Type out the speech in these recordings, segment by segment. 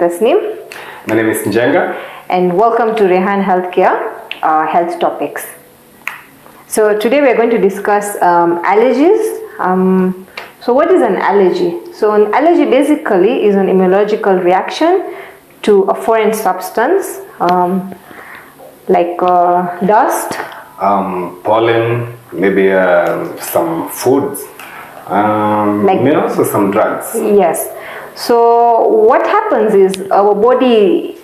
Tasneem. My name is Njenga. And welcome to Rehan Healthcare, Health Topics. So today we are going to discuss allergies. So what is an allergy? So an allergy basically is an immunological reaction to a foreign substance like dust, pollen, maybe some foods, maybe also some drugs. Yes. So what happens is our body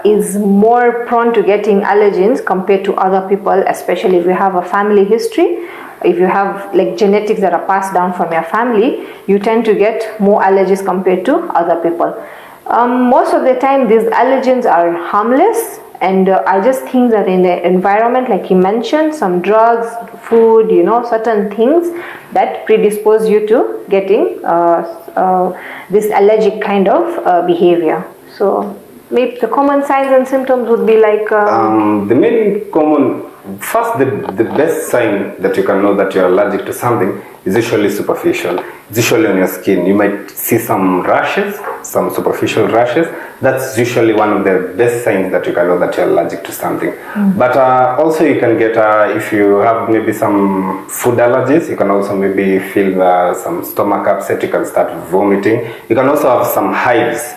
is more prone to getting allergens compared to other people, especially if you have a family history. If you have like genetics that are passed down from your family, you tend to get more allergies compared to other people. Most of the time these allergens are harmless and are just things that in the environment, like you mentioned, some drugs, food, certain things that predispose you to getting this allergic kind of behavior. So maybe the common signs and symptoms would be like the main common, first the best sign that you can know that you're allergic to something is usually superficial. It's usually on your skin. You might see some rashes, some superficial rashes. That's usually one of the best signs that you can know that you're allergic to something. But also you can get, if you have maybe some food allergies, you can also maybe feel some stomach upset, you can start vomiting. You can also have some hives.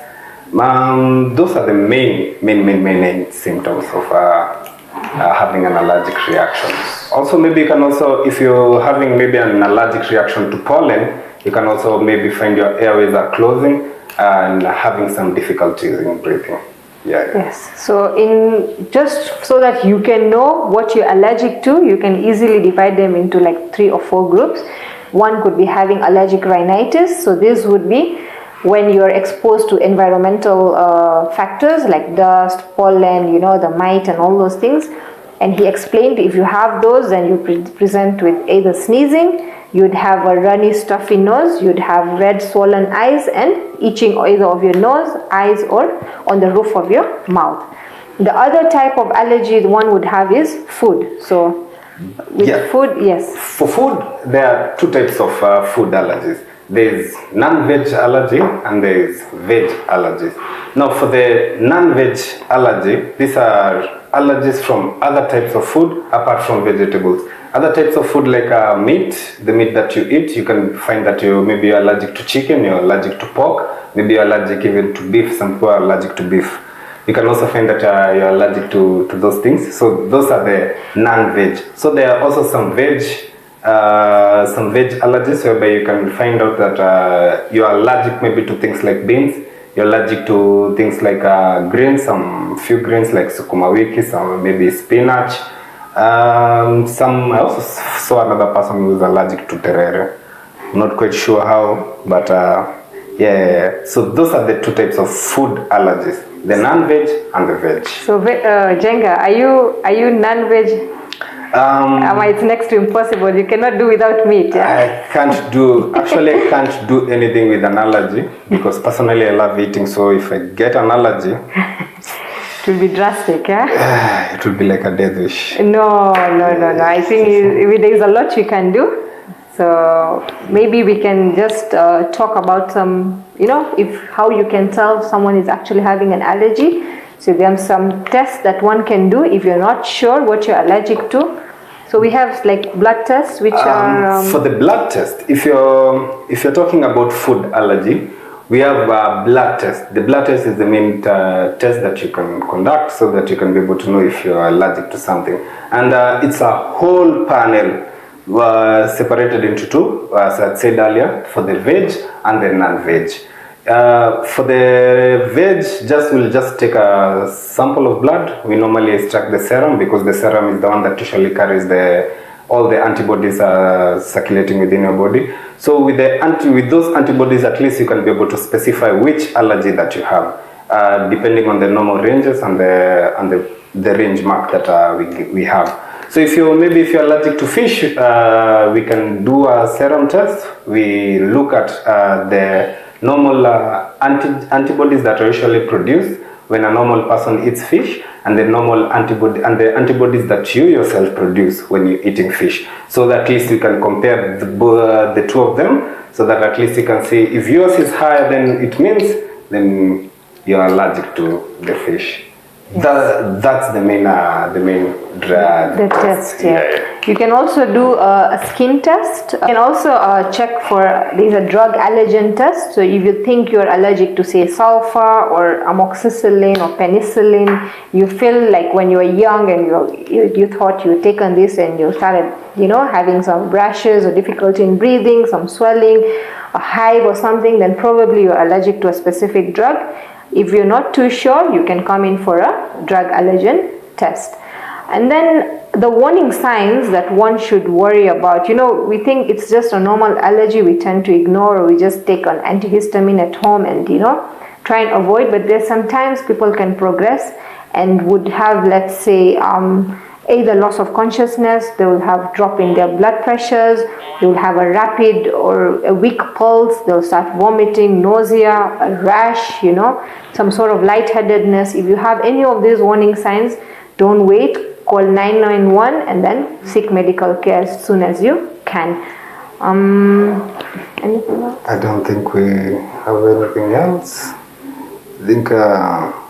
Those are the main symptoms of having an allergic reaction. Also maybe you can also, if you're having maybe an allergic reaction to pollen, you can also maybe find your airways are closing and having some difficulties in breathing. Yes. So just so that you can know what you're allergic to, you can easily divide them into like 3 or 4 groups. One could be having allergic rhinitis. So this would be when you're exposed to environmental factors like dust, pollen, the mite and all those things. And he explained if you have those, then you present with either sneezing, you'd have a runny, stuffy nose, you'd have red, swollen eyes, and itching either of your nose, eyes, or on the roof of your mouth. The other type of allergy one would have is food. So with food, yes. For food, there are 2 types of food allergies. There is non-veg allergy and there is veg allergies. Now for the non-veg allergy, these are allergies from other types of food apart from vegetables. Other types of food like meat, the meat that you eat, you can find that maybe you're allergic to chicken, you're allergic to pork, maybe you're allergic even to beef, some people are allergic to beef. You can also find that you're allergic to those things. So those are the non-veg. So there are also some veg allergies whereby you can find out that you are allergic maybe to things like beans, you're allergic to things like greens, some few greens like sukuma wiki, some maybe spinach. Some I also saw another person who was allergic to terere. Not quite sure how, but so those are the 2 types of food allergies, the non-veg and the veg. So Njenga, are you non-veg? It's next to impossible. You cannot do without meat. I can't do anything with an allergy because personally I love eating. So if I get an allergy, it will be drastic, it will be like a death wish. No. I think there is a lot you can do. So maybe we can just talk about some, how you can tell someone is actually having an allergy. So there are some tests that one can do if you're not sure what you're allergic to. So we have like blood tests, which are for the blood test. If you're talking about food allergy, we have blood test. The blood test is the main test that you can conduct so that you can be able to know if you're allergic to something. And it's a whole panel separated into 2, as I said earlier, for the veg and the non-veg. For the veg, we'll just take a sample of blood. We normally extract the serum because the serum is the one that usually carries all the antibodies circulating within your body. So with those antibodies, at least you can be able to specify which allergy that you have, depending on the normal ranges and the range mark that we have. So if you're allergic to fish, we can do a serum test. We look at the normal antibodies that are usually produced when a normal person eats fish, and the normal antibodies that you yourself produce when you're eating fish, so that at least you can compare the 2 of them, so that at least you can see if yours is higher than it means, then you're allergic to the fish. That's the main drug. The test, yeah. You can also do a skin test. You can also check for, there's a drug allergen test. So if you think you're allergic to, say, sulfur or amoxicillin or penicillin, you feel like when you were young and you thought you'd taken this and you started, having some rashes or difficulty in breathing, some swelling, a hive or something, then probably you're allergic to a specific drug. If you're not too sure, you can come in for a drug allergen test. And then the warning signs that one should worry about, we think it's just a normal allergy, we tend to ignore, or we just take an antihistamine at home and, try and avoid. But there's sometimes people can progress and would have, let's say, either loss of consciousness, they will have drop in their blood pressures, they will have a rapid or a weak pulse, they'll start vomiting, nausea, a rash, some sort of lightheadedness. If you have any of these warning signs, don't wait, call 991 and then seek medical care as soon as you can. Anything else? I don't think we have anything else. I think.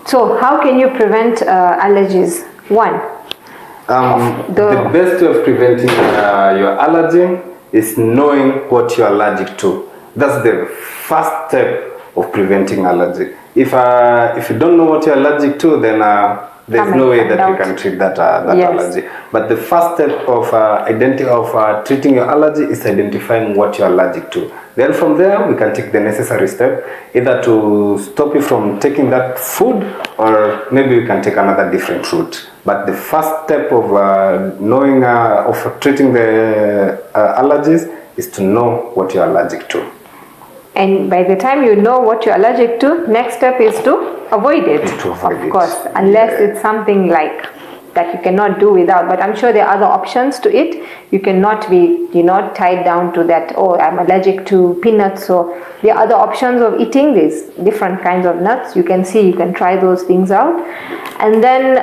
So how can you prevent allergies? One. The best way of preventing your allergy is knowing what you're allergic to. That's the first step of preventing allergy. If you don't know what you're allergic to, then there's no way that you can treat that allergy. But the first step of treating your allergy is identifying what you're allergic to. Then from there, we can take the necessary step, either to stop you from taking that food, or maybe we can take another different route. But the first step of knowing, of treating the allergies is to know what you're allergic to. And by the time you know what you're allergic to, next step is to avoid it. Of course, unless it's something like that you cannot do without. But I'm sure there are other options to it. You cannot be, tied down to that, oh, I'm allergic to peanuts. So there are other options of eating these different kinds of nuts. You can try those things out. And then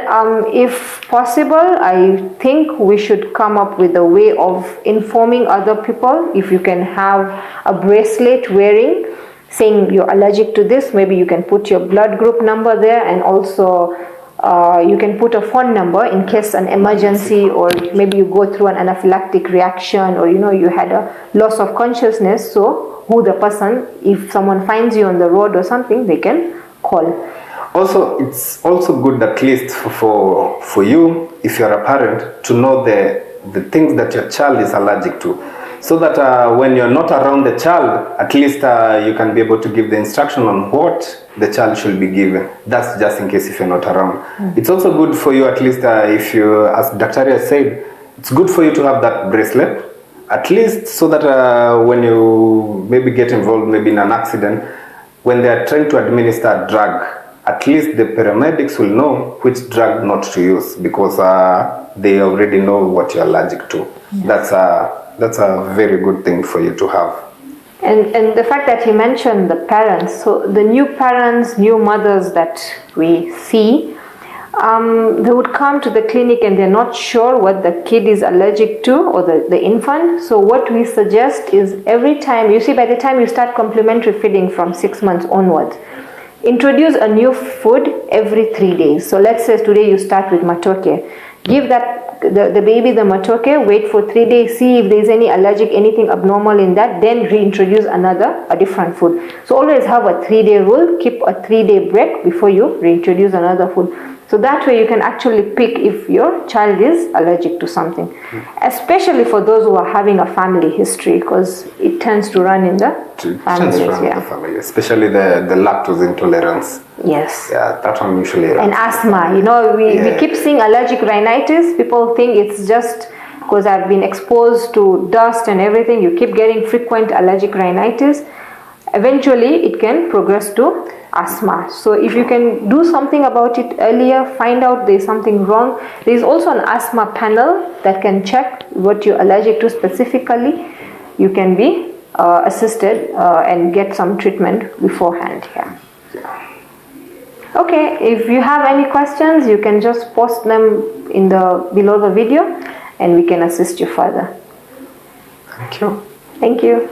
if possible, I think we should come up with a way of informing other people. If you can have a bracelet wearing, saying you're allergic to this, maybe you can put your blood group number there, and also you can put a phone number in case an emergency, or maybe you go through an anaphylactic reaction, or you had a loss of consciousness. So who the person, if someone finds you on the road or something, they can call. Also, it's also good, at least for you, if you're a parent, to know the things that your child is allergic to, so that when you're not around the child, at least you can be able to give the instruction on what the child should be given. That's just in case if you're not around. It's also good for you, at least if you, as Dr. said, it's good for you to have that bracelet, at least so that when you maybe get involved maybe in an accident, when they're trying to administer a drug, at least the paramedics will know which drug not to use, because they already know what you're allergic to. That's a very good thing for you to have. And the fact that you mentioned the parents, so the new parents, new mothers that we see, they would come to the clinic and they're not sure what the kid is allergic to, or the infant. So what we suggest is, every time, by the time you start complementary feeding from 6 months onwards, introduce a new food every 3 days. So let's say today you start with matoke. Give the baby the matoke, wait for 3 days, see if there's any allergic, anything abnormal in that, then reintroduce a different food. So always have a 3-day rule, keep a 3-day break before you reintroduce another food. So that way you can actually pick if your child is allergic to something, especially for those who are having a family history, because it tends to run in the family, especially the lactose intolerance. Yes. Yeah, that one usually. And asthma, we keep seeing allergic rhinitis. People think it's just because I've been exposed to dust and everything. You keep getting frequent allergic rhinitis. Eventually, it can progress to asthma. So if you can do something about it earlier, find out there's something wrong. There's also an asthma panel that can check what you're allergic to specifically. You can be assisted and get some treatment beforehand here. Okay, if you have any questions, you can just post them below the video, and we can assist you further. Thank you. Thank you.